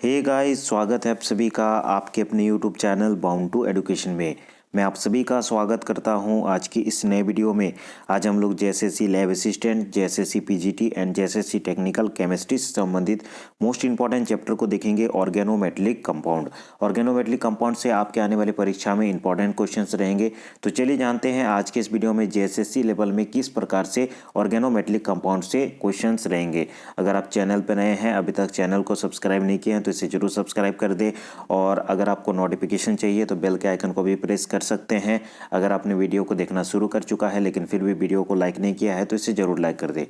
Hey guys, स्वागत है आप सभी का आपके अपने YouTube channel bound to education में। मैं आप सभी का स्वागत करता हूं आज की इस नए वीडियो में। आज हम लोग JSSC lab assistant, JSSC PGT and JSSC technical chemistry से संबंधित मोस्ट इंपॉर्टेंट चैप्टर को देखेंगे, ऑर्गेनोमेटेलिक कंपाउंड। ऑर्गेनोमेटेलिक कंपाउंड से आपके आने वाली परीक्षा में इंपॉर्टेंट क्वेश्चन रहेंगे। तो चलिए जानते हैं आज के इस वीडियो में जेएसएससी लेवल में किस प्रकार से ऑर्गेनोमेटेलिक कंपाउंड से क्वेश्चन रहेंगे। अगर आप चैनल पर नए हैं, अभी तक चैनल को सब्सक्राइब नहीं किए हैं तो इसे जरूर सब्सक्राइब कर दे। और अगर आपको नोटिफिकेशन चाहिए तो बेल के आइकन को भी प्रेस कर सकते हैं। अगर आपने वीडियो को देखना शुरू कर चुका है लेकिन फिर भी वीडियो को लाइक नहीं किया है तो इसे जरूर लाइक कर दे।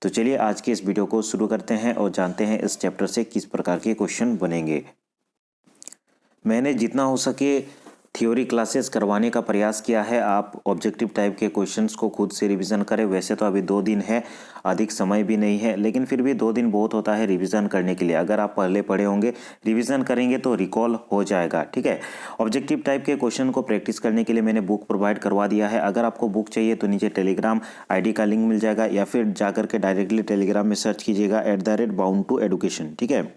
तो चलिए आज के इस वीडियो को शुरू करते हैं और जानते हैं इस चैप्टर से किस प्रकार के क्वेश्चन बनेंगे। मैंने जितना हो सके थ्योरी क्लासेस करवाने का प्रयास किया है। आप ऑब्जेक्टिव टाइप के क्वेश्चंस को खुद से रिवीजन करें। वैसे तो अभी 2 दिन है, अधिक समय भी नहीं है, लेकिन फिर भी 2 दिन बहुत होता है रिवीजन करने के लिए। अगर आप पहले पढ़े होंगे, रिवीजन करेंगे तो रिकॉल हो जाएगा। ठीक है, ऑब्जेक्टिव टाइप के क्वेश्चन को प्रैक्टिस करने के लिए मैंने बुक प्रोवाइड करवा दिया है। अगर आपको बुक चाहिए तो नीचे टेलीग्राम ID का लिंक मिल जाएगा, या फिर जाकर के डायरेक्टली टेलीग्राम में सर्च कीजिएगा @bound2education। ठीक है,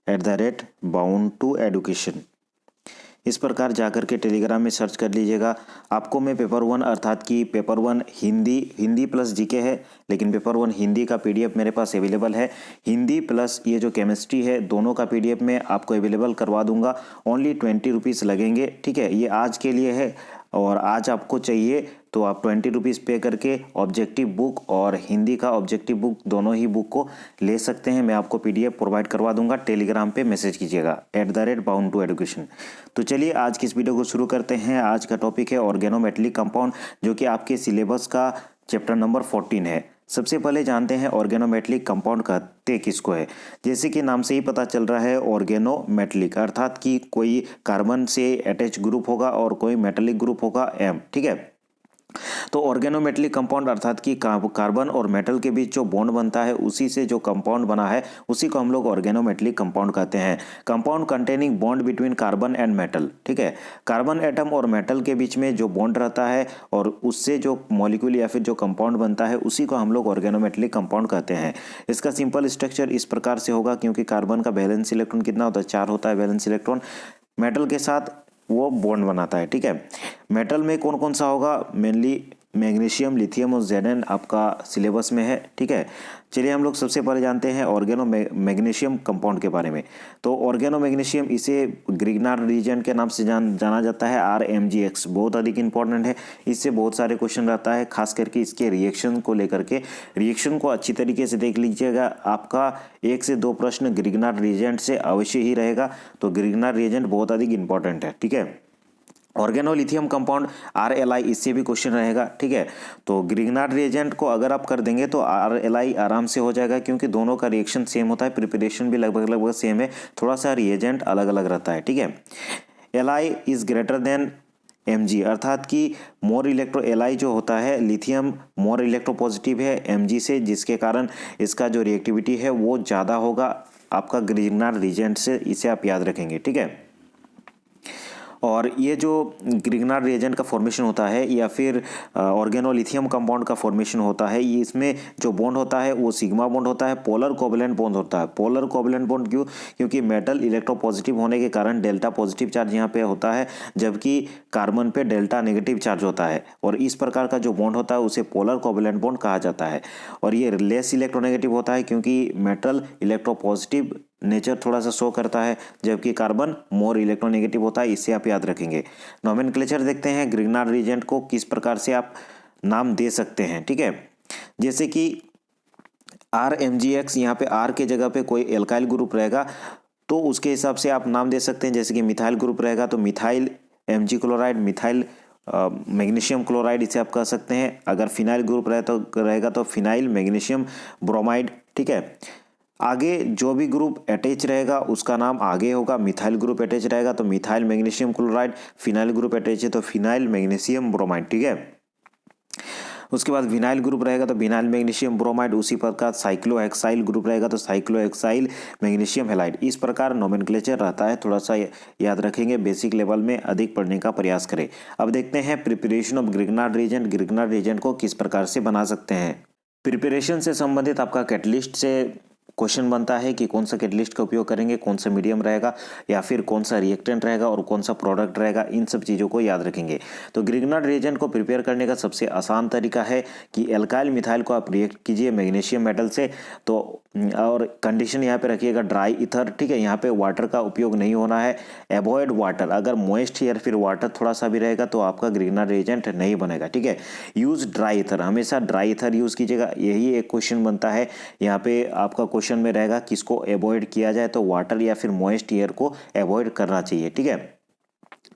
@bound2education इस प्रकार जाकर के टेलीग्राम में सर्च कर लीजिएगा। आपको मैं पेपर 1 अर्थात कि पेपर 1 हिंदी प्लस जीके है, लेकिन पेपर 1 हिंदी का PDF मेरे पास अवेलेबल है। हिंदी प्लस ये जो केमिस्ट्री है, दोनों का PDF मैं आपको अवेलेबल करवा दूंगा। ओनली 20 रुपीज़ लगेंगे। ठीक है, ये आज के लिए है और आज आपको चाहिए तो आप 20 रुपीज़ पे करके ऑब्जेक्टिव बुक और हिंदी का ऑब्जेक्टिव बुक दोनों ही बुक को ले सकते हैं। मैं आपको PDF प्रोवाइड करवा दूंगा। टेलीग्राम पे मैसेज कीजिएगा @bound2education। तो चलिए आज की इस वीडियो को शुरू करते हैं। आज का टॉपिक है ऑर्गेनोमेटेलिक कंपाउंड, जो कि आपके सिलेबस का चैप्टर नंबर 14 है। सबसे पहले जानते हैं ऑर्गेनोमेटेलिक कंपाउंड कहते किसको है। जैसे कि नाम से ही पता चल रहा है, ऑर्गेनोमेटेलिक अर्थात कि कोई कार्बन से अटैच ग्रुप होगा और कोई मेटेलिक ग्रुप होगा M। ठीक है, तो ऑर्गेनोमेटेलिक कंपाउंड अर्थात कि कार्बन और मेटल के बीच जो बॉन्ड बनता है, उसी से जो कंपाउंड बना है उसी को हम लोग ऑर्गेनोमेटेलिक कंपाउंड कहते हैं। Compound containing bond between carbon and metal. ठीक है, कार्बन एटम और मेटल के बीच में जो बॉन्ड रहता है और उससे जो मॉलिक्यूल या फिर जो कंपाउंड बनता है, उसी को हम लोग ऑर्गेनोमेटेलिक कंपाउंड कहते हैं। इसका सिंपल स्ट्रक्चर इस प्रकार से होगा, क्योंकि कार्बन का वैलेंस इलेक्ट्रॉन कितना होता है, 4 होता है वैलेंस इलेक्ट्रॉन। मेटल के साथ वो बॉन्ड बनाता है। ठीक है, मेटल में कौन कौन सा होगा, मेनली मैग्नीशियम, लिथियम और Zn आपका सिलेबस में है। ठीक है, चलिए हम लोग सबसे पहले जानते हैं ऑर्गेनो मैग्नीशियम कंपाउंड के बारे में। तो ऑर्गेनो मैग्नीशियम, इसे ग्रिग्नार्ड रीजेंट के नाम से जाना जाता है, RMGX। बहुत अधिक इंपॉर्टेंट है, इससे बहुत सारे क्वेश्चन रहता है, खास करके इसके रिएक्शन को लेकर के। रिएक्शन को अच्छी तरीके से देख लीजिएगा, आपका 1 से 2 प्रश्न ग्रिग्नार्ड रीजेंट से अवश्य ही रहेगा। तो ग्रिग्नार्ड रीजेंट बहुत अधिक इंपॉर्टेंट है। ठीक है, ऑर्गेनोलिथियम कंपाउंड RLI, इससे भी क्वेश्चन रहेगा। ठीक है, तो ग्रिग्नार्ड रिएजेंट को अगर आप कर देंगे तो RLI आराम से हो जाएगा, क्योंकि दोनों का रिएक्शन सेम होता है, प्रिपरेशन भी लगभग सेम है, थोड़ा सा रिएजेंट अलग अलग रहता है। ठीक है, Li is greater than Mg, अर्थात कि मोर इलेक्ट्रो Li जो होता है, लिथियम मोर इलेक्ट्रोपॉजिटिव है Mg से, जिसके कारण इसका जो रिएक्टिविटी है वो ज़्यादा होगा आपका ग्रिग्नार्ड रिएजेंट से। इसे आप याद रखेंगे। ठीक है, और ये जो ग्रिग्नार्ड रिएजेंट का फॉर्मेशन होता है या फिर ऑर्गेनोलिथियम कंपाउंड का फॉर्मेशन होता है, ये इसमें जो बॉन्ड होता है वो सिग्मा बॉन्ड होता है, पोलर कोवैलेंट बॉन्ड होता है। पोलर कोवैलेंट बॉन्ड क्यों, क्योंकि मेटल इलेक्ट्रोपॉजिटिव होने के कारण डेल्टा पॉजिटिव चार्ज यहाँ पे होता है, जबकि कार्बन पे डेल्टा नेगेटिव चार्ज होता है, और इस प्रकार का जो बॉन्ड होता है उसे पोलर कोवैलेंट बॉन्ड कहा जाता है। और ये लेस इलेक्ट्रोनेगेटिव होता है, क्योंकि मेटल इलेक्ट्रोपॉजिटिव नेचर थोड़ा सा शो करता है, जबकि कार्बन मोर इलेक्ट्रोनेगेटिव होता है। इसे आप याद रखेंगे। नोमेनक्लेचर देखते हैं, ग्रिग्नार्ड रिएजेंट को किस प्रकार से आप नाम दे सकते हैं। ठीक है, जैसे कि RMGX, यहाँ पे R के जगह पे कोई एल्काइल ग्रुप रहेगा तो उसके हिसाब से आप नाम दे सकते हैं। जैसे कि मिथाइल ग्रुप रहेगा तो methyl Mg chloride, methyl magnesium chloride, इसे आप कह सकते हैं। अगर फिनाइल ग्रुप रहेगा तो फिनाइल मैग्नीशियम ब्रोमाइड। ठीक है, आगे जो भी ग्रुप अटैच रहेगा उसका नाम आगे होगा। मिथाइल ग्रुप अटैच रहेगा तो methyl magnesium chloride, phenyl group attach है तो फिनाइल मैग्नीशियम ब्रोमाइड। ठीक है, उसके बाद विनाइल ग्रुप रहेगा तो विनाइल मैग्नीशियम ब्रोमाइड, उसी प्रकार साइक्लोहेक्साइल ग्रुप रहेगा तो साइक्लोहेक्साइल मैग्नीशियम हैलाइड। इस प्रकार नोमेनक्लेचर रहता है, थोड़ा सा याद रखेंगे, बेसिक लेवल में अधिक पढ़ने का प्रयास करें। अब देखते हैं preparation of Grignard reagent. Grignard reagent को किस प्रकार से बना सकते हैं। प्रिपरेशन से संबंधित आपका कैटलिस्ट से क्वेश्चन बनता है कि कौन सा कैटलिस्ट का उपयोग करेंगे, कौन सा मीडियम रहेगा या फिर कौन सा रिएक्टेंट रहेगा और कौन सा प्रोडक्ट रहेगा, इन सब चीज़ों को याद रखेंगे। तो ग्रिग्नार्ड रिएजेंट को प्रिपेयर करने का सबसे आसान तरीका है कि एल्काइल मिथाइल को आप रिएक्ट कीजिए मैग्नीशियम मेटल से, तो और कंडीशन यहाँ पे रखिएगा ड्राई ईथर, ठीक है। यहाँ पे वाटर का उपयोग नहीं होना है, अवॉइड वाटर। अगर मॉइस्ट या फिर वाटर थोड़ा सा भी रहेगा तो आपका ग्रिग्नार्ड रिएजेंट नहीं बनेगा, ठीक है। यूज ड्राई ईथर, हमेशा ड्राई ईथर यूज कीजिएगा। यही एक क्वेश्चन बनता है यहाँ पे, आपका क्वेश्चन में रहेगा किसको अवॉइड किया जाए, तो वाटर या फिर मॉइस्ट एयर को अवॉइड करना चाहिए, ठीक है।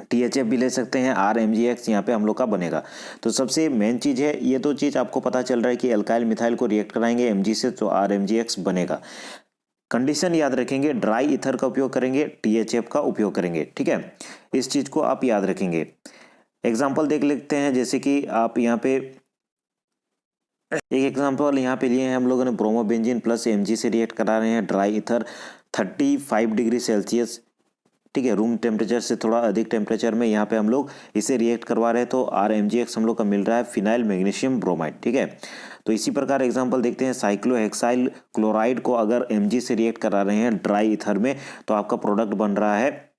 THF भी ले सकते हैं, RMGX यहाँ पे हम लोग का बनेगा। तो सबसे मेन चीज़ है, ये तो चीज़ आपको पता चल रहा है कि एल्काइल मिथाइल को रिएक्ट कराएंगे Mg से तो RMGX बनेगा। कंडीशन याद रखेंगे, ड्राई ईथर का उपयोग करेंगे, THF का उपयोग करेंगे, ठीक है। इस चीज़ को आप याद रखेंगे। एग्जाम्पल देख लेते हैं, जैसे कि आप यहाँ पे एक एग्जाम्पल यहाँ पे लिए हैं हम लोगों ने, ब्रोमोबेंजीन प्लस Mg से रिएक्ट करा रहे हैं ड्राई ईथर 35 डिग्री सेल्सियस, ठीक है, रूम टेम्परेचर से थोड़ा अधिक टेम्परेचर में यहाँ पे हम लोग इसे रिएक्ट करवा रहे हैं, तो RMGX हम लोग का मिल रहा है फिनाइल मैग्नीशियम ब्रोमाइड, ठीक है। तो इसी प्रकार एग्जांपल देखते हैं, साइक्लोहेक्साइल क्लोराइड को अगर Mg से रिएक्ट करा रहे हैं ड्राई ईथर में, तो आपका प्रोडक्ट बन रहा है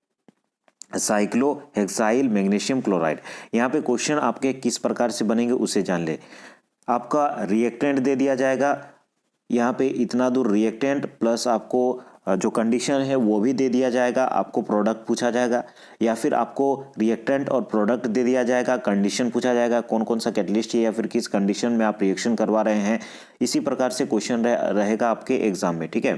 साइक्लोहेक्साइल मैग्नीशियम क्लोराइड। यहाँ पे क्वेश्चन आपके किस प्रकार से बनेंगे उसे जान ले। आपका रिएक्टेंट दे दिया जाएगा, यहाँ पे इतना दूर रिएक्टेंट प्लस आपको जो कंडीशन है वो भी दे दिया जाएगा, आपको प्रोडक्ट पूछा जाएगा, या फिर आपको रिएक्टेंट और प्रोडक्ट दे दिया जाएगा, कंडीशन पूछा जाएगा कौन कौन सा कैटलिस्ट है या फिर किस कंडीशन में आप रिएक्शन करवा रहे हैं। इसी प्रकार से क्वेश्चन रहेगा आपके एग्जाम में, ठीक है।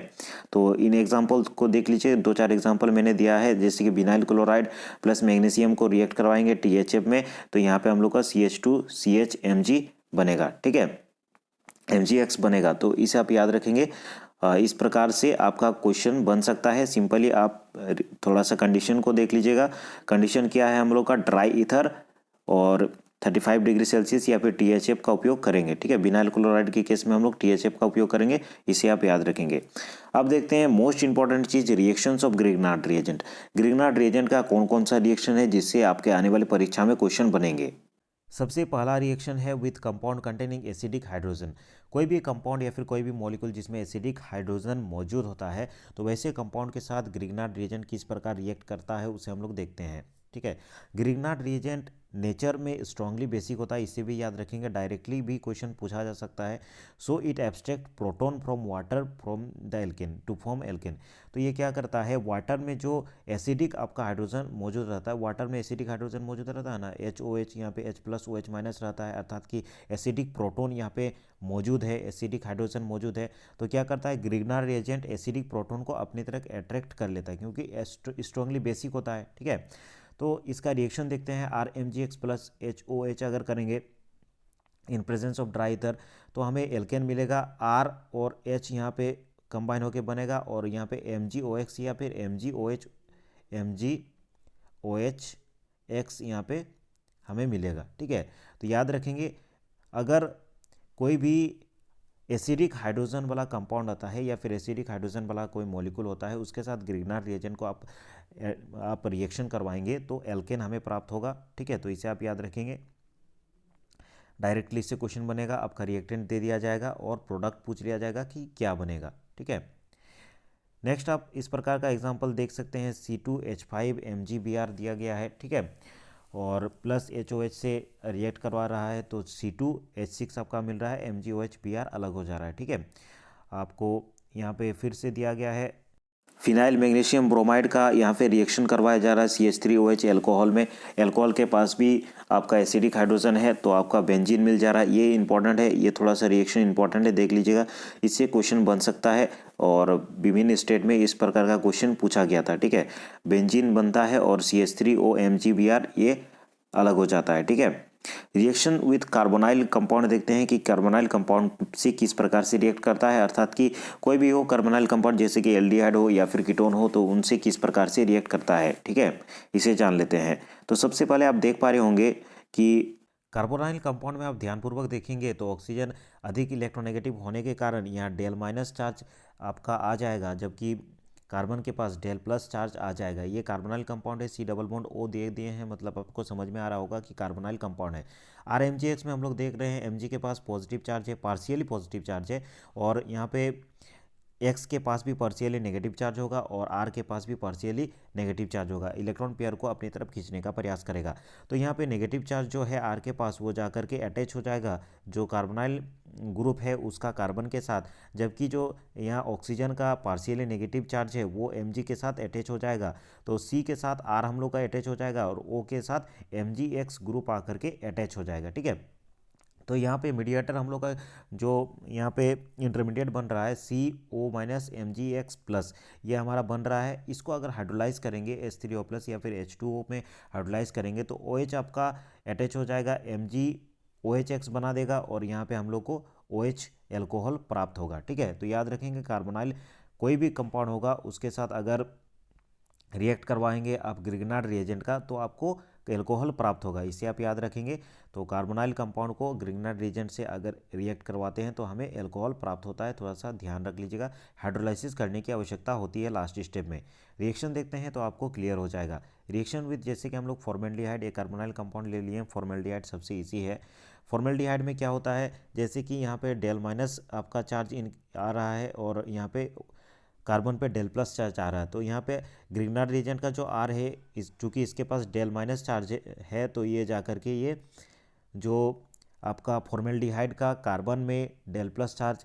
तो इन एग्जाम्पल को देख लीजिए, 2-4 एग्जाम्पल मैंने दिया है, जैसे कि विनाइल क्लोराइड प्लस मैग्नीशियम को रिएक्ट करवाएंगे THF में, तो यहाँ पे हम लोग का CH2CHMg बनेगा, ठीक है, MgX बनेगा। तो इसे आप याद रखेंगे। इस प्रकार से आपका क्वेश्चन बन सकता है। सिंपली आप थोड़ा सा कंडीशन को देख लीजिएगा। कंडीशन क्या है हम लोग का, ड्राई ईथर और 35 डिग्री सेल्सियस या फिर THF का उपयोग करेंगे, ठीक है। विनाइल क्लोराइड के केस में हम लोग THF का उपयोग करेंगे, इसे आप याद रखेंगे। अब देखते हैं मोस्ट इंपॉर्टेंट चीज, reactions of Grignard reagent. Grignard reagent का कौन कौन सा रिएक्शन है जिससे आपके आने वाली परीक्षा में क्वेश्चन बनेंगे। सबसे पहला रिएक्शन है with compound containing acidic hydrogen. कोई भी कंपाउंड या फिर कोई भी मॉलिक्यूल जिसमें एसिडिक हाइड्रोजन मौजूद होता है, तो वैसे कंपाउंड के साथ ग्रिग्नार्ड रिएजेंट किस प्रकार रिएक्ट करता है उसे हम लोग देखते हैं, ठीक है। ग्रिग्नार्ड रिएजेंट नेचर में स्ट्रांगली बेसिक होता है, इसे भी याद रखेंगे, डायरेक्टली भी क्वेश्चन पूछा जा सकता है। So it abstract proton from water from the alkane to form alkene. तो ये क्या करता है, वाटर में जो एसिडिक आपका हाइड्रोजन मौजूद रहता है, वाटर में एसिडिक हाइड्रोजन मौजूद रहता है ना, HOH यहाँ पे H+OH- रहता है, अर्थात कि एसिडिक प्रोटॉन यहाँ पे मौजूद है, एसिडिक हाइड्रोजन मौजूद है, तो क्या करता है ग्रिग्नार्ड रिएजेंट एसिडिक प्रोटॉन को अपनी तरफ अट्रैक्ट कर लेता है क्योंकि स्ट्रांगली बेसिक होता है, ठीक है। तो इसका रिएक्शन देखते हैं, RMGX प्लस HOH अगर करेंगे in presence of dry ether, तो हमें एल्केन मिलेगा, R और H यहाँ पे कंबाइन होके बनेगा, और यहाँ पे MgOX या फिर MgOH यहाँ पे हमें मिलेगा, ठीक है। तो याद रखेंगे, अगर कोई भी एसिडिक हाइड्रोजन वाला कंपाउंड आता है या फिर एसिडिक हाइड्रोजन वाला कोई मॉलिक्यूल होता है, उसके साथ ग्रिग्नार्ड रिएजेंट को आप रिएक्शन करवाएंगे तो एल्केन हमें प्राप्त होगा, ठीक है। तो इसे आप याद रखेंगे। डायरेक्टली इससे क्वेश्चन बनेगा, आपका रिएक्टेंट दे दिया जाएगा और प्रोडक्ट पूछ लिया जाएगा कि क्या बनेगा, ठीक है। नेक्स्ट आप इस प्रकार का एग्जांपल देख सकते हैं, C2H5MgBr दिया गया है, ठीक है, और प्लस HOH से रिएक्ट करवा रहा है, तो C2H6 आपका मिल रहा है, MgOH अलग हो जा रहा है, ठीक है। आपको यहाँ पे फिर से दिया गया है फिनाइल मैग्नीशियम ब्रोमाइड का, यहाँ पे रिएक्शन करवाया जा रहा है CH3OH एल्कोहल में। एल्कोहल के पास भी आपका एसिडिक हाइड्रोजन है, तो आपका बेंजीन मिल जा रहा है। ये इंपॉर्टेंट है, ये थोड़ा सा रिएक्शन इंपॉर्टेंट है, देख लीजिएगा, इससे क्वेश्चन बन सकता है। और विभिन्न स्टेट में इस प्रकार का क्वेश्चन पूछा गया था, ठीक है। बेंजीन बनता है और CH3OMgBr ये अलग हो जाता है, ठीक है। रिएक्शन विथ कार्बोनाइल कंपाउंड देखते हैं कि कार्बोनाइल कंपाउंड से किस प्रकार से रिएक्ट करता है, अर्थात कि कोई भी हो कार्बोनाइल कंपाउंड, जैसे कि एल्डिहाइड हो या फिर कीटोन हो, तो उनसे किस प्रकार से रिएक्ट करता है, ठीक है, इसे जान लेते हैं। तो सबसे पहले आप देख पा रहे होंगे कि कार्बोनाइल कंपाउंड में आप ध्यानपूर्वक देखेंगे तो ऑक्सीजन अधिक इलेक्ट्रोनेगेटिव होने के कारण यहाँ Δ- चार्ज आपका आ जाएगा, जबकि कार्बन के पास Δ+ चार्ज आ जाएगा। ये कार्बोनाइल कंपाउंड है, C डबल बॉन्ड O दे दिए हैं, मतलब आपको समझ में आ रहा होगा कि कार्बोनाइल कंपाउंड है। RMGX में हम लोग देख रहे हैं Mg के पास पॉजिटिव चार्ज है, पार्शियली पॉजिटिव चार्ज है, और यहाँ पे एक्स के पास भी पार्शियली नेगेटिव चार्ज होगा और आर के पास भी पार्शियली नेगेटिव चार्ज होगा, इलेक्ट्रॉन पेयर को अपनी तरफ खींचने का प्रयास करेगा। तो यहाँ पे नेगेटिव चार्ज जो है आर के पास वो जाकर के अटैच हो जाएगा जो कार्बोनाइल ग्रुप है उसका कार्बन के साथ, जबकि जो यहाँ ऑक्सीजन का पार्शियली नेगेटिव चार्ज है वो Mg के साथ अटैच हो जाएगा। तो सी के साथ आर हम लोग का अटैच हो जाएगा और ओ के साथ MgX ग्रुप आकर के अटैच हो जाएगा, ठीक है। तो यहाँ पे मीडिएटर हम लोग का जो यहाँ पे इंटरमीडिएट बन रहा है CO-MgX+, ये हमारा बन रहा है। इसको अगर हाइड्रोलाइज करेंगे H3O+ या फिर H2O में हाइड्रोलाइज करेंगे तो OH आपका अटैच हो जाएगा, MgOHX बना देगा और यहाँ पे हम लोग को OH एल्कोहल प्राप्त होगा, ठीक है। तो याद रखेंगे कार्बोनाइल कोई भी कंपाउंड होगा उसके साथ अगर रिएक्ट करवाएंगे आप ग्रिग्नार्ड रिएजेंट का तो आपको एल्कोहल प्राप्त होगा, इसे आप याद रखेंगे। तो कार्बोनाइल कंपाउंड को ग्रिग्नार्ड रिएजेंट से अगर रिएक्ट करवाते हैं तो हमें एल्कोहल प्राप्त होता है, थोड़ा सा ध्यान रख लीजिएगा। हाइड्रोलाइसिस करने की आवश्यकता होती है लास्ट स्टेप में। रिएक्शन देखते हैं तो आपको क्लियर हो जाएगा। रिएक्शन विद, जैसे कि हम लोग फॉर्मेल्डिहाइड, एक कार्बोनाइल कंपाउंड ले लिए, फॉर्मेल्डिहाइड सबसे ईजी है। फॉर्मेल्डिहाइड में क्या होता है, जैसे कि यहाँ पे डेल माइनस आपका चार्ज इन आ रहा है और यहाँ पे कार्बन पे डेल प्लस चार्ज आ रहा है, तो यहाँ पे ग्रिग्नार्ड रिएजेंट का जो आर है चूँकि इसके पास डेल माइनस चार्ज है तो ये जा कर के ये जो आपका फॉर्मेल्डिहाइड का कार्बन में डेल प्लस चार्ज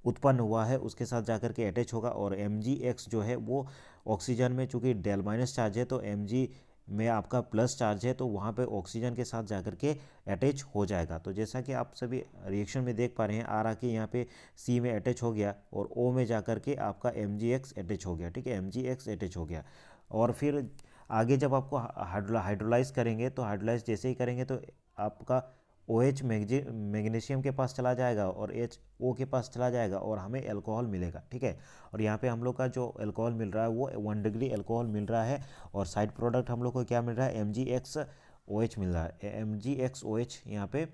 उत्पन्न हुआ है उसके साथ जाकर के अटैच होगा और MgX जो है वो ऑक्सीजन में चूँकि डेल माइनस चार्ज है तो Mg में आपका प्लस चार्ज है तो वहाँ पे ऑक्सीजन के साथ जाकर के अटैच हो जाएगा। तो जैसा कि आप सभी रिएक्शन में देख पा रहे हैं, आर आके यहाँ पे सी में अटैच हो गया और ओ में जाकर के आपका MgX अटैच हो गया, ठीक है, MgX अटैच हो गया। और फिर आगे जब आपको हाइड्रोलाइज करेंगे तो हाइड्रोलाइज जैसे ही करेंगे तो आपका OH मैग्नीशियम के पास चला जाएगा और HO के पास चला जाएगा और हमें एल्कोहल मिलेगा, ठीक है। और यहाँ पे हम लोग का जो एल्कोहल मिल रहा है वो 1 डिग्री एल्कोहल मिल रहा है और साइड प्रोडक्ट हम लोग को क्या मिल रहा है, MgXOH मिल रहा है। MgXOH यहाँ पे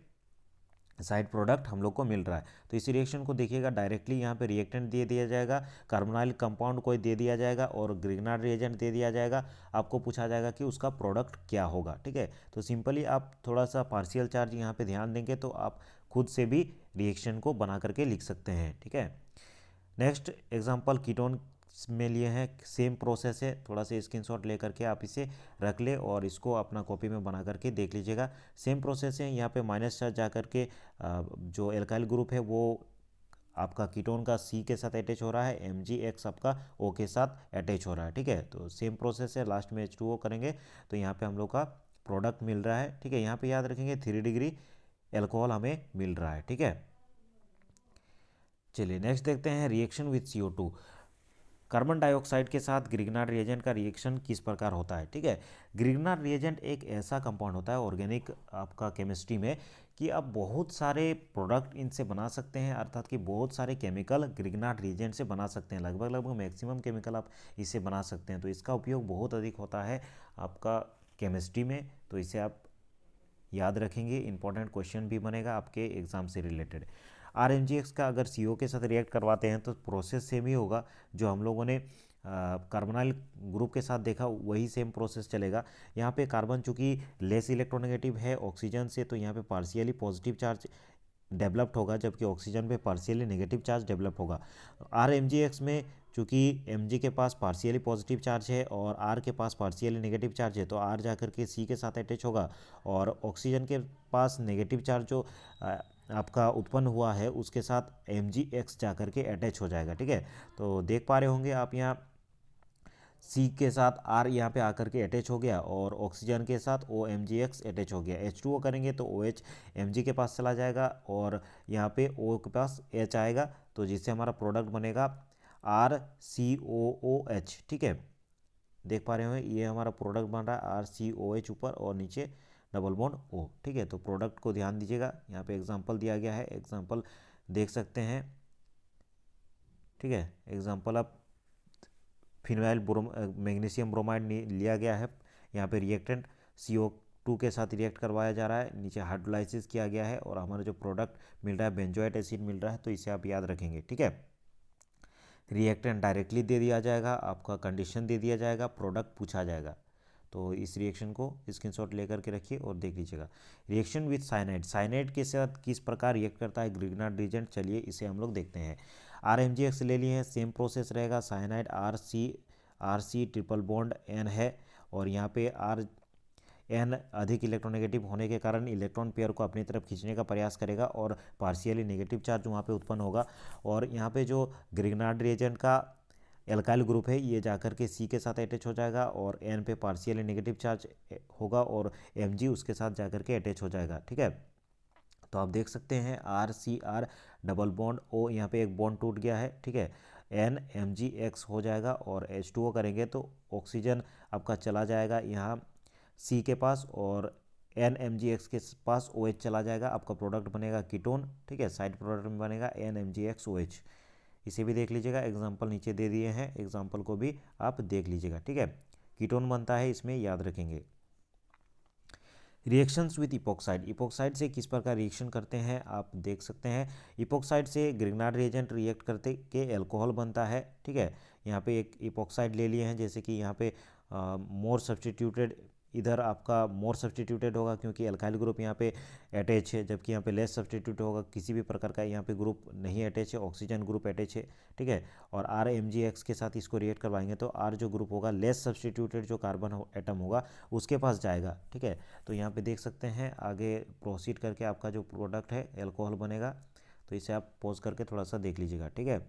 साइड प्रोडक्ट हम लोग को मिल रहा है। तो इस रिएक्शन को देखिएगा, डायरेक्टली यहाँ पे रिएक्टेंट दे दिया जाएगा, कार्बोनाइल कंपाउंड कोई दे दिया जाएगा और ग्रिग्नार्ड रिएजेंट दे दिया जाएगा। आपको पूछा जाएगा कि उसका प्रोडक्ट क्या होगा, ठीक है। तो सिंपली आप थोड़ा सा पार्शियल चार्ज यहाँ पे ध्यान देंगे तो आप खुद से भी रिएक्शन को बना करके लिख सकते हैं, ठीक है। नेक्स्ट एग्जाम्पल कीटोन में लिए हैं, सेम प्रोसेस है, थोड़ा सा स्क्रीनशॉट लेकर के आप इसे रख ले और इसको अपना कॉपी में बना करके देख लीजिएगा। सेम प्रोसेस है, यहाँ पे माइनस चार्ज जा करके जो एल्काइल ग्रुप है वो आपका कीटोन का सी के साथ अटैच हो रहा है, MgX आपका O के साथ अटैच हो रहा है, ठीक है। तो सेम प्रोसेस है, लास्ट में H2O करेंगे तो यहाँ पे हम लोग का प्रोडक्ट मिल रहा है, ठीक है। यहाँ पे याद रखेंगे 3 डिग्री एल्कोहल हमें मिल रहा है, ठीक है। चलिए नेक्स्ट देखते हैं reaction with CO2। Carbon dioxide के साथ ग्रिग्नार्ड रिएजेंट का रिएक्शन किस प्रकार होता है, ठीक है। ग्रिग्नार्ड रिएजेंट एक ऐसा कंपाउंड होता है ऑर्गेनिक आपका केमिस्ट्री में कि आप बहुत सारे प्रोडक्ट इनसे बना सकते हैं, अर्थात कि बहुत सारे केमिकल ग्रिग्नार्ड रिएजेंट से बना सकते हैं, लगभग मैक्सिमम केमिकल आप इससे बना सकते हैं। तो इसका उपयोग बहुत अधिक होता है आपका केमिस्ट्री में, तो इसे आप याद रखेंगे, इंपॉर्टेंट क्वेश्चन भी बनेगा आपके एग्जाम से रिलेटेड। RMgX का अगर CO के साथ रिएक्ट करवाते हैं तो प्रोसेस सेम ही होगा, जो हम लोगों ने कार्बोनाइल ग्रुप के साथ देखा वही सेम प्रोसेस चलेगा। यहाँ पे कार्बन चूँकि लेस इलेक्ट्रोनेगेटिव है ऑक्सीजन से तो यहाँ पे पार्शियली पॉजिटिव चार्ज डेवलप्ड होगा, जबकि ऑक्सीजन पे पार्शियली नेगेटिव चार्ज डेवलप होगा। RMgX में चूँकि Mg के पास पार्शियली पॉजिटिव चार्ज है और R के पास पार्शियली नेगेटिव चार्ज है तो R जा कर के C के साथ अटैच होगा और ऑक्सीजन के पास नेगेटिव चार्ज जो आपका उत्पन्न हुआ है उसके साथ MgX जा कर के अटैच हो जाएगा, ठीक है। तो देख पा रहे होंगे आप यहाँ C के साथ R यहाँ पे आकर के अटैच हो गया और ऑक्सीजन के साथ OMgX अटैच हो गया। H2O करेंगे तो OH Mg के पास चला जाएगा और यहाँ पे O के पास H आएगा, तो जिससे हमारा प्रोडक्ट बनेगा RCOOH, ठीक है। देख पा रहे हो ये हमारा प्रोडक्ट बन रहा है RCOH ऊपर और नीचे डबल बॉन्ड O, ठीक है। तो प्रोडक्ट को ध्यान दीजिएगा, यहाँ पे एग्जांपल दिया गया है, एग्जांपल देख सकते हैं, ठीक है। एग्जांपल आप फिनाइल मैग्नीशियम ब्रोमाइड लिया गया है, यहाँ पे रिएक्टेंट CO2 के साथ रिएक्ट करवाया जा रहा है, नीचे हाइड्रोलाइसिस किया गया है और हमारा जो प्रोडक्ट मिल रहा है बेंजोएट एसिड मिल रहा है, तो इसे आप याद रखेंगे, ठीक है। रिएक्टेंट डायरेक्टली दे दिया जाएगा, आपका कंडीशन दे दिया जाएगा, प्रोडक्ट पूछा जाएगा। तो इस रिएक्शन को स्क्रीनशॉट लेकर के रखिए और देख लीजिएगा। रिएक्शन विथ साइनाइड, साइनाइड के साथ किस प्रकार रिएक्ट करता है ग्रिग्नार्ड रिएजेंट, चलिए इसे हम लोग देखते हैं। RMgx ले लिए हैं, सेम प्रोसेस रहेगा, cyanide RC triple bond N है और यहाँ पे N अधिक इलेक्ट्रोनेगेटिव होने के कारण इलेक्ट्रॉन पेयर को अपनी तरफ खींचने का प्रयास करेगा और पार्शियली नेगेटिव चार्ज वहाँ पे उत्पन्न होगा। और यहाँ पे जो ग्रिग्नार्ड रिएजेंट का एल्काइल ग्रुप है ये जाकर के C के साथ अटैच हो जाएगा और N पे पार्शियली नेगेटिव चार्ज होगा और Mg उसके साथ जाकर के अटैच हो जाएगा। ठीक है, तो आप देख सकते हैं RCR डबल बॉन्ड O, यहाँ पे एक बॉन्ड टूट गया है। ठीक है, NMgX हो जाएगा और H2O करेंगे तो ऑक्सीजन आपका चला जाएगा यहाँ C के पास और NMgX के पास OH चला जाएगा, आपका प्रोडक्ट बनेगा कीटोन। ठीक है, साइड प्रोडक्ट में बनेगा NMgXOH। इसे भी देख लीजिएगा, एग्जाम्पल नीचे दे दिए हैं, एग्जाम्पल को भी आप देख लीजिएगा। ठीक है, कीटोन बनता है इसमें, याद रखेंगे। रिएक्शंस विद इपोक्साइड, इपोक्साइड से किस प्रकार रिएक्शन करते हैं आप देख सकते हैं। इपोक्साइड से ग्रिग्नार्ड रिएजेंट रिएक्ट करते के अल्कोहल बनता है। ठीक है, यहाँ पे एक इपोक्साइड ले लिए हैं, जैसे कि यहाँ पे मोर सब्सटीट्यूटेड, इधर आपका मोर सब्सटीट्यूटेड होगा क्योंकि अल्काइल ग्रुप यहाँ पे अटैच है, जबकि यहाँ पे लेस सब्सटीट्यूट होगा, किसी भी प्रकार का यहाँ पे ग्रुप नहीं अटैच है, ऑक्सीजन ग्रुप अटैच है। ठीक है, और RMgX के साथ इसको रिएक्ट करवाएंगे तो R जो ग्रुप होगा लेस सब्सटीट्यूटेड जो कार्बन एटम होगा उसके पास जाएगा। ठीक है, तो यहाँ पे देख सकते हैं, आगे प्रोसीड करके आपका जो प्रोडक्ट है एल्कोहल बनेगा। तो इसे आप पॉज करके थोड़ा सा देख लीजिएगा। ठीक है,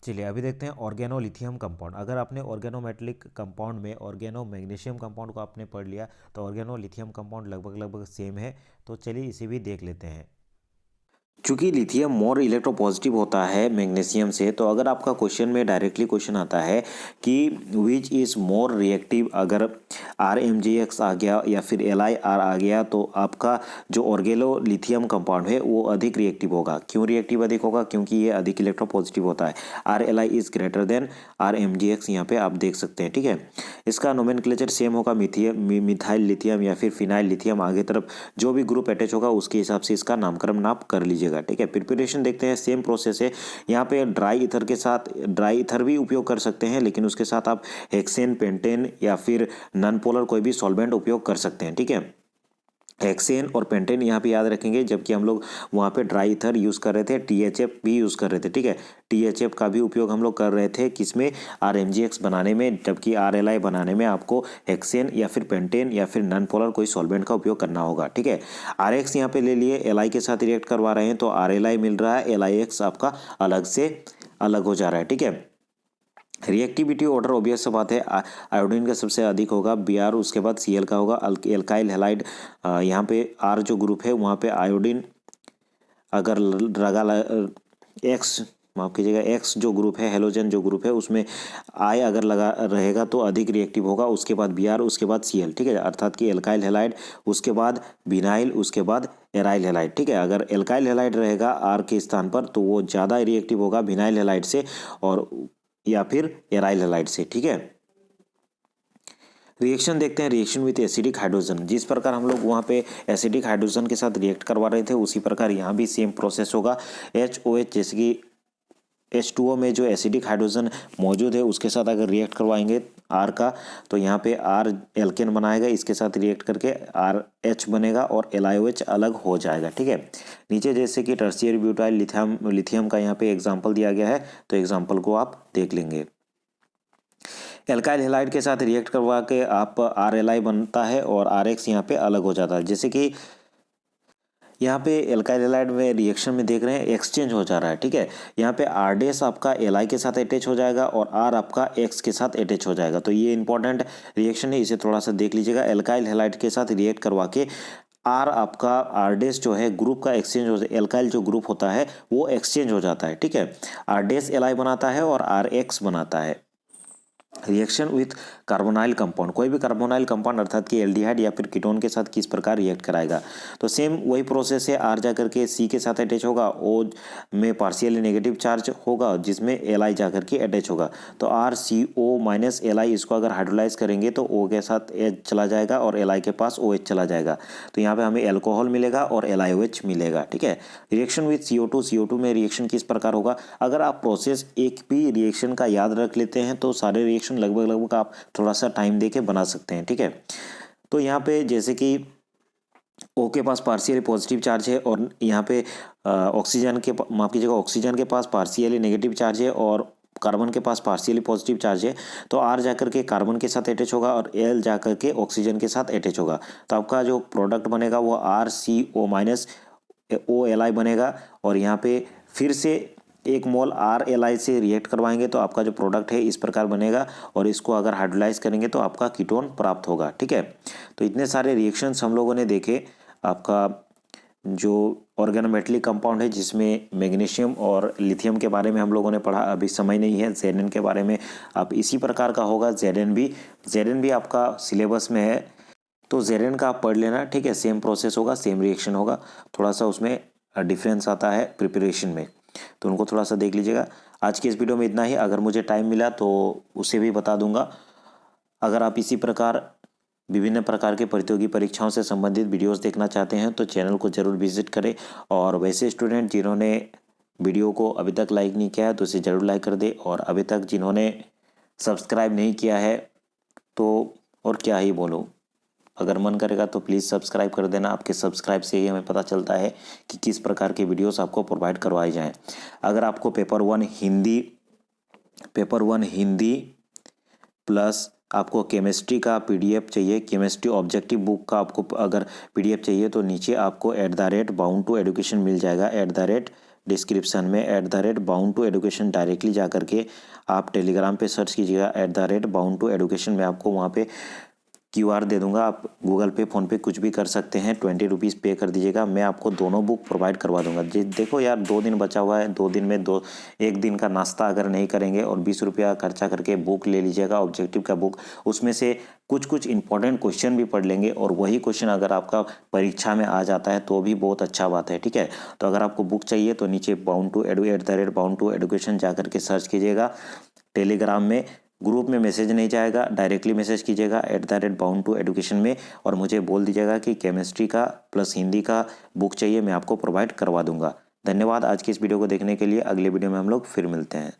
चलिए अभी देखते हैं ऑर्गेनोलिथियम कंपाउंड। अगर आपने ऑर्गेनोमेटेलिक कंपाउंड में ऑर्गेनो मैग्नीशियम कंपाउंड को आपने पढ़ लिया तो ऑर्गेनोलिथियम कंपाउंड लगभग सेम है। तो चलिए इसे भी देख लेते हैं। चूंकि लिथियम मोर इलेक्ट्रोपॉजिटिव होता है मैग्नीशियम से, तो अगर आपका क्वेश्चन में डायरेक्टली क्वेश्चन आता है कि विच इज़ मोर रिएक्टिव, अगर RMgX आ गया या फिर LiR आ गया तो आपका जो ऑर्गेनो लिथियम कंपाउंड है वो अधिक रिएक्टिव होगा। क्यों रिएक्टिव अधिक होगा? क्योंकि ये अधिक इलेक्ट्रोपॉजिटिव होता है। RLi is greater than RMgX, यहाँ पे आप देख सकते हैं। ठीक है, इसका नोमेनक्लेचर सेम होगा, मिथाइल लिथियम या फिर फिनाइल लिथियम, आगे तरफ जो भी ग्रुप अटैच होगा उसके हिसाब से इसका नामकरण आप कर लीजिएगा। ठीक है, प्रिपरेशन देखते हैं, सेम प्रोसेस है। यहाँ पे ड्राई ईथर के साथ ड्राई ईथर भी उपयोग कर सकते हैं, लेकिन उसके साथ आप हेक्सेन, पेंटेन या फिर नॉन पोलर कोई भी सॉल्वेंट उपयोग कर सकते हैं। ठीक है, हेक्सेन और पेंटेन यहाँ पे याद रखेंगे, जबकि हम लोग वहाँ पे ड्राई ईथर यूज़ कर रहे थे, THF भी यूज़ कर रहे थे। ठीक है, THF का भी उपयोग हम लोग कर रहे थे किसमें? RMgX बनाने में, जबकि RLi बनाने में आपको हेक्सेन या फिर पेंटेन या फिर नॉन पोलर कोई सॉल्वेंट का उपयोग करना होगा। ठीक है, RX यहाँ पे ले लिए, Li के साथ रिएक्ट करवा रहे हैं तो RLi मिल रहा है, LiX आपका अलग से अलग हो जा रहा है। ठीक है, रिएक्टिविटी ऑर्डर ऑब्वियस सा बात है, आयोडीन का सबसे अधिक होगा, Br, उसके बाद Cl का होगा। एल्काइल हैलाइड, यहाँ पे R जो ग्रुप है वहाँ पे आयोडीन अगर लगा X, माफ कीजिएगा, X जो ग्रुप है, हेलोजन जो ग्रुप है उसमें I अगर लगा रहेगा तो अधिक रिएक्टिव होगा, उसके बाद Br, उसके बाद Cl। ठीक है, अर्थात कि एल्काइल हैलाइड, उसके बाद विनाइल, उसके बाद एराइल हैलाइड। ठीक है, अगर एल्काइल हैलाइड रहेगा R के स्थान पर तो वो ज़्यादा रिएक्टिव होगा विनाइल हैलाइड से और या फिर एराइल हैलाइड से। ठीक है, रिएक्शन देखते हैं, रिएक्शन विथ एसिडिक हाइड्रोजन। जिस प्रकार हम लोग वहाँ पे एसिडिक हाइड्रोजन के साथ रिएक्ट करवा रहे थे उसी प्रकार यहाँ भी सेम प्रोसेस होगा। HOH, जैसे कि H2O में जो एसिडिक हाइड्रोजन मौजूद है उसके साथ अगर रिएक्ट करवाएंगे R का तो यहाँ पे R एल्केन बनाएगा, इसके साथ रिएक्ट करके RH बनेगा और LiOH अलग हो जाएगा। ठीक है, नीचे जैसे कि टर्शियरी ब्यूटाइल लिथियम का यहाँ पे एग्जाम्पल दिया गया है तो एग्जाम्पल को आप देख लेंगे। एल्काइल हैलाइड के साथ रिएक्ट करवा के आप RLi बनता है और RX यहाँ पे अलग हो जाता है। जैसे कि यहाँ पे एल्काइल हैलाइड में रिएक्शन में देख रहे हैं एक्सचेंज हो जा रहा है। ठीक है, यहाँ पे R' आपका Li के साथ अटैच हो जाएगा और R आपका X के साथ अटैच हो जाएगा। तो ये इंपॉर्टेंट रिएक्शन है, इसे थोड़ा सा देख लीजिएगा। एल्काइल हैलाइड के साथ रिएक्ट करवा के R आपका R' जो है ग्रुप का एक्सचेंज हो, एल्काइल जो ग्रुप होता है वो एक्सचेंज हो जाता है। ठीक है, R' Li बनाता है और RX बनाता है। रिएक्शन विथ कार्बोनाइल कंपाउंड, कोई भी कार्बोनाइल कंपाउंड अर्थात कि एल्डिहाइड या फिर कीटोन के साथ किस प्रकार रिएक्ट कराएगा, तो सेम वही प्रोसेस है। R जाकर के C के साथ अटैच होगा, O में पार्शियली नेगेटिव चार्ज होगा जिसमें Li जाकर के अटैच होगा। तो RCO- Li इसको अगर हाइड्रोलाइज करेंगे तो O के साथ H चला जाएगा और Li के पास OH चला जाएगा, तो यहाँ पे हमें एल्कोहल मिलेगा और LiOH मिलेगा। ठीक है, रिएक्शन विथ CO2 में रिएक्शन किस प्रकार होगा, अगर आप प्रोसेस एक भी रिएक्शन का याद रख लेते हैं तो सारे रिएक्शन लगभग आप थोड़ा सा टाइम देके बना सकते हैं। ठीक है, तो यहाँ पे जैसे कि O के पास पार्शियली पॉजिटिव चार्ज है और यहाँ पे ऑक्सीजन के माफ कीजिएगा ऑक्सीजन के पास पार्शियली नेगेटिव चार्ज है और कार्बन के पास पार्शियली पॉजिटिव चार्ज है। तो R जाकर के कार्बन के साथ अटैच होगा और L जाकर के ऑक्सीजन के साथ अटैच होगा। तो आपका जो प्रोडक्ट बनेगा वो RCO माइनस OLi बनेगा और यहाँ पे फिर से 1 मोल RLi से रिएक्ट करवाएंगे तो आपका जो प्रोडक्ट है इस प्रकार बनेगा और इसको अगर हाइड्रोलाइज करेंगे तो आपका कीटोन प्राप्त होगा। ठीक है, तो इतने सारे रिएक्शंस हम लोगों ने देखे। आपका जो ऑर्गेनोमेटलिक कंपाउंड है जिसमें मैग्नीशियम और लिथियम के बारे में हम लोगों ने पढ़ा, अभी समय नहीं है। Zn के बारे में अब इसी प्रकार का होगा। Zn भी आपका सिलेबस में है, तो Zn का आप पढ़ लेना। ठीक है, सेम प्रोसेस होगा, सेम रिएक्शन होगा, थोड़ा सा उसमें डिफरेंस आता है प्रिपरेशन में, तो उनको थोड़ा सा देख लीजिएगा। आज की इस वीडियो में इतना ही। अगर मुझे टाइम मिला तो उसे भी बता दूंगा। अगर आप इसी प्रकार विभिन्न प्रकार के प्रतियोगी परीक्षाओं से संबंधित वीडियोस देखना चाहते हैं तो चैनल को जरूर विजिट करें। और वैसे स्टूडेंट जिन्होंने वीडियो को अभी तक लाइक नहीं किया है तो इसे ज़रूर लाइक कर दे, और अभी तक जिन्होंने सब्सक्राइब नहीं किया है तो और क्या ही बोलूँ, अगर मन करेगा तो प्लीज़ सब्सक्राइब कर देना। आपके सब्सक्राइब से ही हमें पता चलता है कि किस प्रकार के वीडियोस आपको प्रोवाइड करवाए जाएँ। अगर आपको पेपर वन हिंदी प्लस आपको केमिस्ट्री का पीडीएफ चाहिए, केमिस्ट्री ऑब्जेक्टिव बुक का आपको अगर पीडीएफ चाहिए तो नीचे आपको @bound2education मिल जाएगा। डिस्क्रिप्शन में @bound2education डायरेक्टली जा करके आप टेलीग्राम पे सर्च कीजिएगा @bound2education में आपको वहाँ पे QR दे दूंगा। आप गूगल पे, फ़ोन पे कुछ भी कर सकते हैं। 20 रुपीज़ पे कर दीजिएगा, मैं आपको दोनों बुक प्रोवाइड करवा दूंगा। जी देखो यार, 2 दिन बचा हुआ है, 2 दिन में एक दिन का नाश्ता अगर नहीं करेंगे और 20 रुपया खर्चा करके बुक ले लीजिएगा, ऑब्जेक्टिव का बुक, उसमें से कुछ इंपॉर्टेंट क्वेश्चन भी पढ़ लेंगे और वही क्वेश्चन अगर आपका परीक्षा में आ जाता है तो भी बहुत अच्छा बात है। ठीक है, तो अगर आपको बुक चाहिए तो नीचे bound2education जा करके सर्च कीजिएगा। टेलीग्राम में ग्रुप में मैसेज नहीं जाएगा, डायरेक्टली मैसेज कीजिएगा @bound2education में और मुझे बोल दीजिएगा कि केमिस्ट्री का प्लस हिंदी का बुक चाहिए, मैं आपको प्रोवाइड करवा दूंगा। धन्यवाद आज की इस वीडियो को देखने के लिए। अगले वीडियो में हम लोग फिर मिलते हैं।